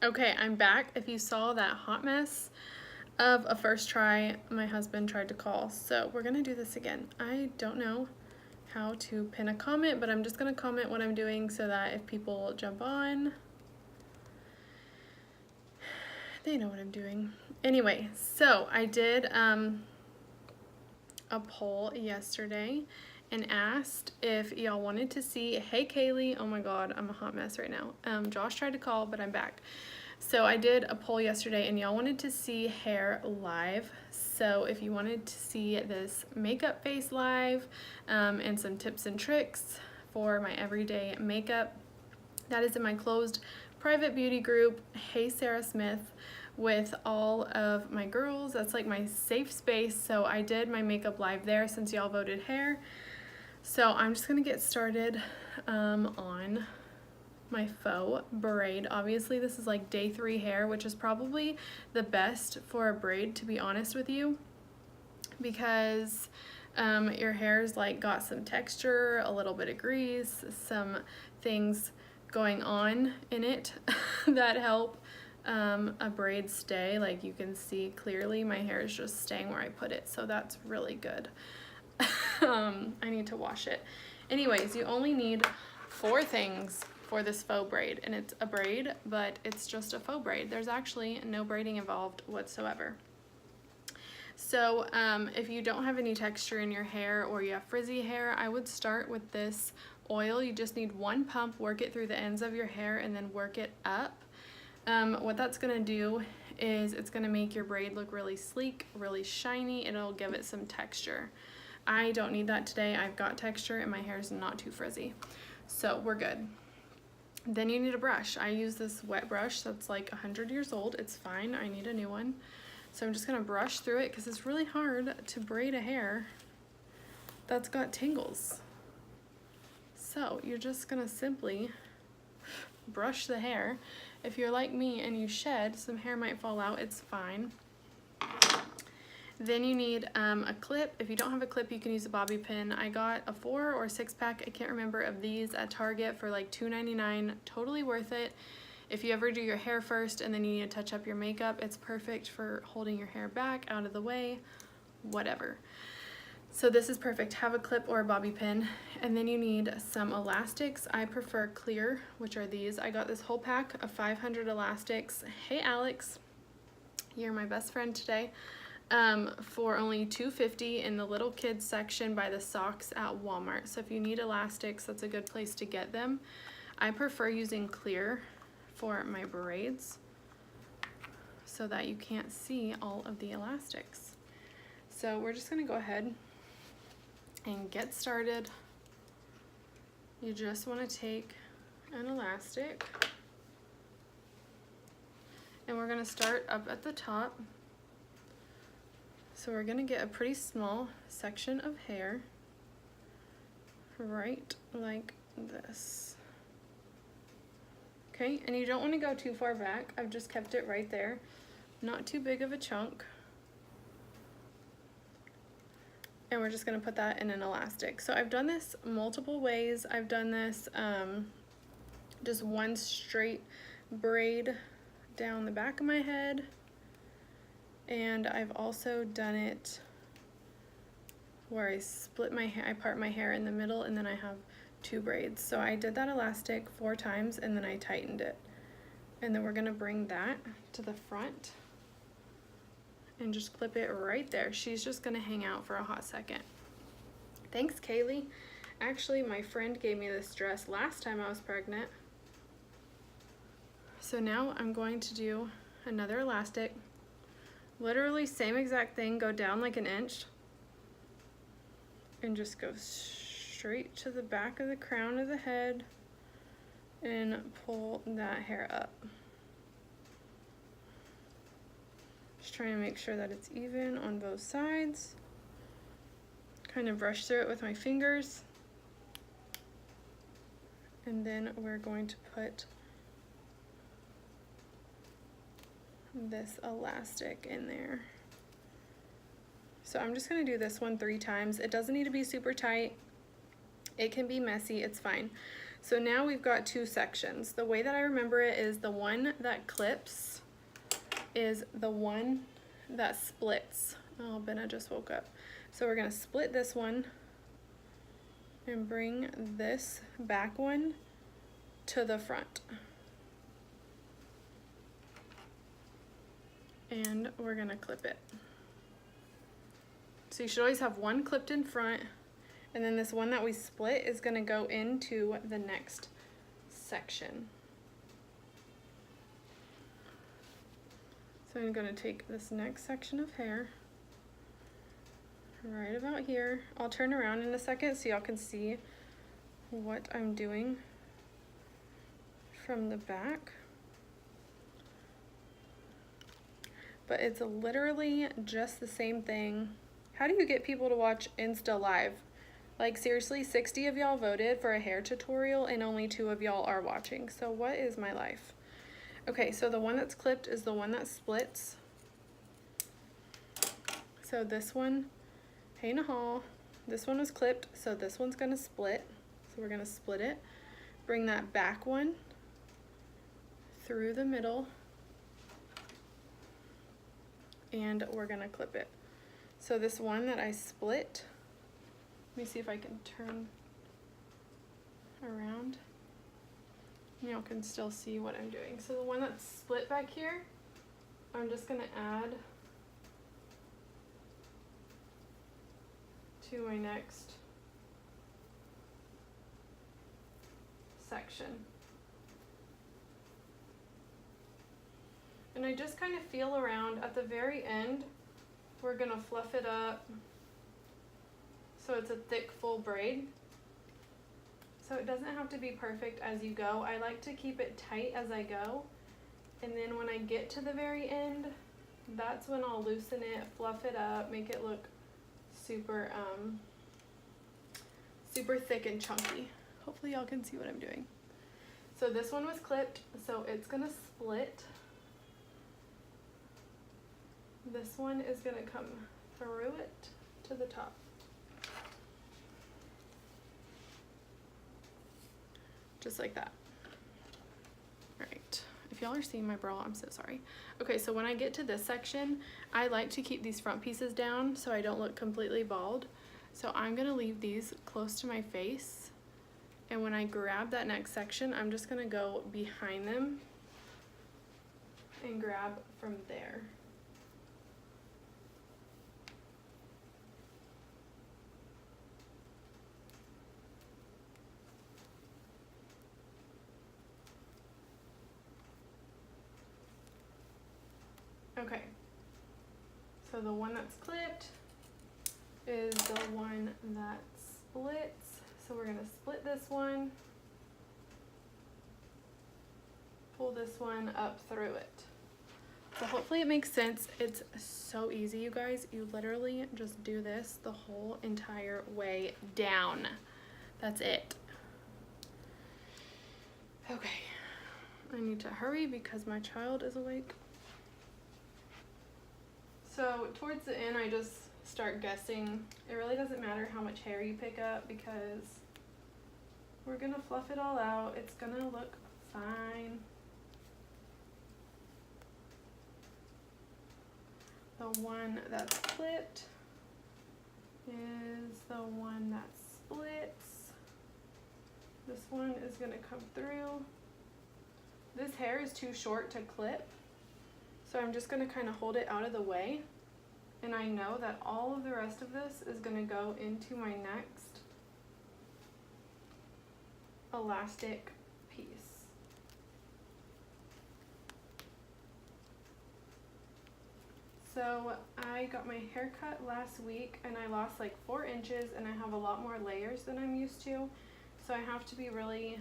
Okay, I'm back. If you saw that hot mess of a first try, my husband tried to call. So we're gonna do this again. I don't know how to pin a comment, but I'm just gonna comment what I'm doing so that if people jump on, they know what I'm doing. Anyway, so I did a poll yesterday and asked if y'all wanted to see, hey Kaylee, oh my god, I'm a hot mess right now. Josh tried to call, but I'm back. So I did a poll yesterday and y'all wanted to see hair live. So if you wanted to see this makeup face live and some tips and tricks for my everyday makeup, that is in my closed private beauty group, Hey Sarah Smith, with all of my girls. That's like my safe space. So I did my makeup live there since y'all voted hair. So I'm just gonna get started on my faux braid. Obviously this is like day 3 hair, which is probably the best for a braid, to be honest with you, because your hair's like got some texture, a little bit of grease, some things going on in it that help a braid stay. Like you can see clearly my hair is just staying where I put it, so that's really good. I need to wash it. Anyways, you only need 4 things for this faux braid, and it's a braid, but it's just a faux braid. There's actually no braiding involved whatsoever. So if you don't have any texture in your hair or you have frizzy hair, I would start with this oil. You just need 1 pump, work it through the ends of your hair, and then work it up. What that's gonna do is it's gonna make your braid look really sleek, really shiny, and it'll give it some texture. I don't need that today. I've got texture and my hair is not too frizzy, so we're good. Then you need a brush. I use this wet brush that's like 100 years old. It's fine, I need a new one. So I'm just gonna brush through it because it's really hard to braid a hair that's got tangles. So you're just gonna simply brush the hair. If you're like me and you shed, some hair might fall out, it's fine. Then you need a clip. If you don't have a clip, you can use a bobby pin. I got a 4 or 6 pack, I can't remember, of these at Target for like $2.99. Totally worth it. If you ever do your hair first and then you need to touch up your makeup, it's perfect for holding your hair back, out of the way, whatever. So this is perfect. Have a clip or a bobby pin. And then you need some elastics. I prefer clear, which are these. I got this whole pack of 500 elastics. Hey Alex, you're my best friend today. For only $2.50 in the little kids section by the socks at Walmart. So if you need elastics, that's a good place to get them. I prefer using clear for my braids so that you can't see all of the elastics. So we're just gonna go ahead and get started. You just want to take an elastic and we're gonna start up at the top. So we're gonna get a pretty small section of hair, right like this. Okay, and you don't want to go too far back. I've just kept it right there. Not too big of a chunk. And we're just gonna put that in an elastic. So I've done this multiple ways. I've done this just one straight braid down the back of my head. And I've also done it where I split my hair, I part my hair in the middle and then I have 2 braids. So I did that elastic 4 times and then I tightened it. And then we're gonna bring that to the front and just clip it right there. She's just gonna hang out for a hot second. Thanks, Kaylee. Actually, my friend gave me this dress last time I was pregnant. So now I'm going to do another elastic. Literally same exact thing, go down like an inch and just go straight to the back of the crown of the head and pull that hair up. Just trying to make sure that it's even on both sides. Kind of brush through it with my fingers. And then we're going to put this elastic in there. So I'm just gonna do this one 3 times. It doesn't need to be super tight. It can be messy, it's fine. So now we've got two sections. The way that I remember it is the one that clips is the one that splits. Oh, Benna just woke up. So we're gonna split this one and bring this back one to the front. And we're gonna clip it. So you should always have one clipped in front, and then this one that we split is gonna go into the next section. So I'm gonna take this next section of hair, right about here. I'll turn around in a second so y'all can see what I'm doing from the back. But it's literally just the same thing. How do you get people to watch Insta Live? Like seriously, 60 of y'all voted for a hair tutorial and only 2 of y'all are watching. So what is my life? Okay, so the one that's clipped is the one that splits. So this one, hey Nahal, this one was clipped, so this one's gonna split. So we're gonna split it. Bring that back one through the middle, and we're gonna clip it. So this one that I split, let me see if I can turn around. Y'all can still see what I'm doing. So the one that's split back here, I'm just gonna add to my next section. And I just kind of feel around. At the very end, we're gonna fluff it up so it's a thick, full braid. So it doesn't have to be perfect as you go. I like to keep it tight as I go. And then when I get to the very end, that's when I'll loosen it, fluff it up, make it look super, super thick and chunky. Hopefully y'all can see what I'm doing. So this one was clipped, so it's gonna split. This one is gonna come through it to the top. Just like that. All right, if y'all are seeing my bra, I'm so sorry. Okay, so when I get to this section, I like to keep these front pieces down so I don't look completely bald. So I'm gonna leave these close to my face. And when I grab that next section, I'm just gonna go behind them and grab from there. Okay, so the one that's clipped is the one that splits. So we're gonna split this one, pull this one up through it. So hopefully it makes sense. It's so easy, you guys. You literally just do this the whole entire way down. That's it. Okay, I need to hurry because my child is awake. So towards the end, I just start guessing. It really doesn't matter how much hair you pick up because we're gonna fluff it all out. It's gonna look fine. The one that's clipped is the one that splits. This one is gonna come through. This hair is too short to clip, so I'm just gonna kind of hold it out of the way. And I know that all of the rest of this is gonna go into my next elastic piece. So I got my hair cut last week and I lost like 4 inches and I have a lot more layers than I'm used to. So I have to be really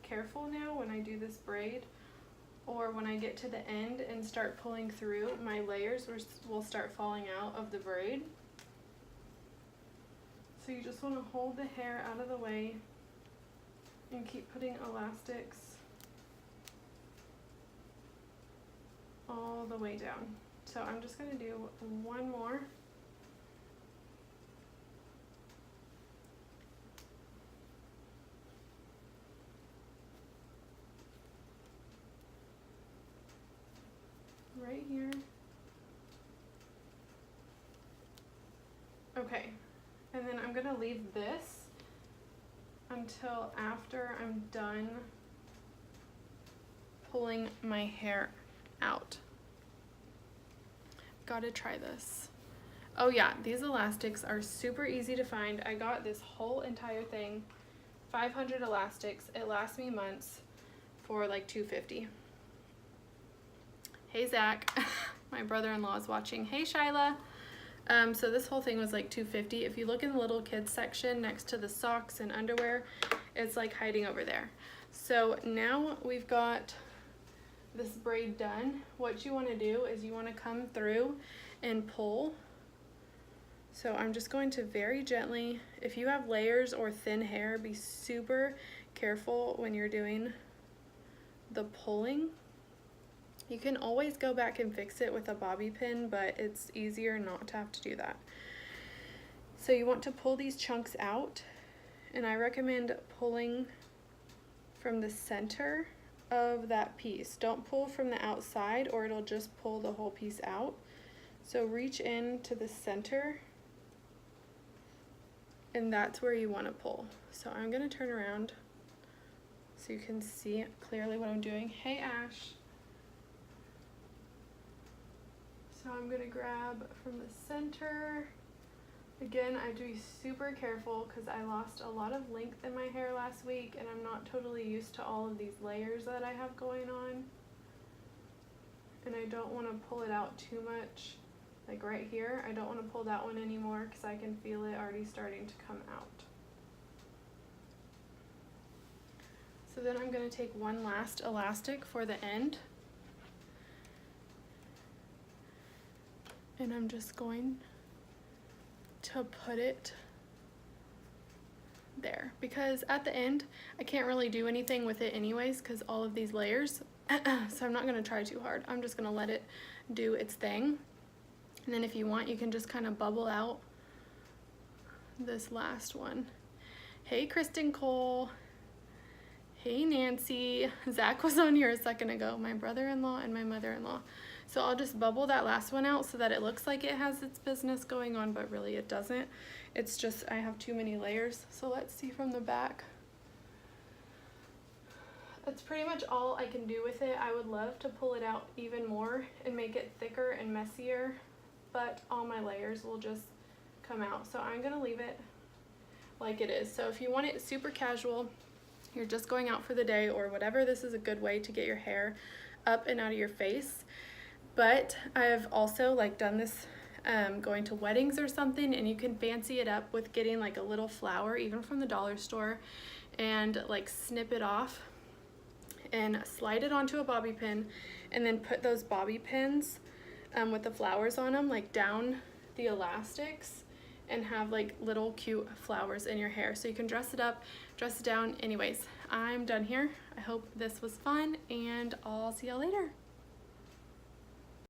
careful now when I do this braid, or when I get to the end and start pulling through, my layers will start falling out of the braid. So you just want to hold the hair out of the way and keep putting elastics all the way down. So I'm just going to do one more. right here. Okay, and then I'm gonna leave this until after I'm done pulling my hair out. Gotta try this. Oh yeah, these elastics are super easy to find. I got this whole entire thing, 500 elastics. It lasts me months for like $2.50. Hey Zach, my brother-in-law is watching. Hey Shyla. So this whole thing was like $2.50. If you look in the little kids section next to the socks and underwear, it's like hiding over there. So now we've got this braid done. What you want to do is you want to come through and pull. So I'm just going to very gently, if you have layers or thin hair, be super careful when you're doing the pulling. You can always go back and fix it with a bobby pin, but it's easier not to have to do that. So you want to pull these chunks out, and I recommend pulling from the center of that piece. Don't pull from the outside or it'll just pull the whole piece out. So reach in to the center, and that's where you want to pull. So I'm going to turn around so you can see clearly what I'm doing. Hey Ash. So I'm going to grab from the center. Again, I have to be super careful because I lost a lot of length in my hair last week and I'm not totally used to all of these layers that I have going on. And I don't want to pull it out too much. Like right here, I don't want to pull that one anymore because I can feel it already starting to come out. So then I'm going to take one last elastic for the end. And I'm just going to put it there because at the end I can't really do anything with it anyways because all of these layers. So I'm not going to try too hard. I'm just going to let it do its thing. And then if you want, you can just kind of bubble out this last one. Hey, Kristen Cole. Hey, Nancy. Zach was on here a second ago, my brother-in-law and my mother-in-law. So I'll just bubble that last one out so that it looks like it has its business going on, but really it doesn't. It's just I have too many layers. So let's see from the back. That's pretty much all I can do with it. I would love to pull it out even more and make it thicker and messier, but all my layers will just come out. So I'm gonna leave it like it is. So if you want it super casual, you're just going out for the day or whatever, this is a good way to get your hair up and out of your face. But I've also like done this going to weddings or something, and you can fancy it up with getting like a little flower, even from the dollar store, and like snip it off and slide it onto a bobby pin, and then put those bobby pins with the flowers on them like down the elastics and have like little cute flowers in your hair. So you can dress it up, dress it down. Anyways, I'm done here. I hope this was fun and I'll see y'all later.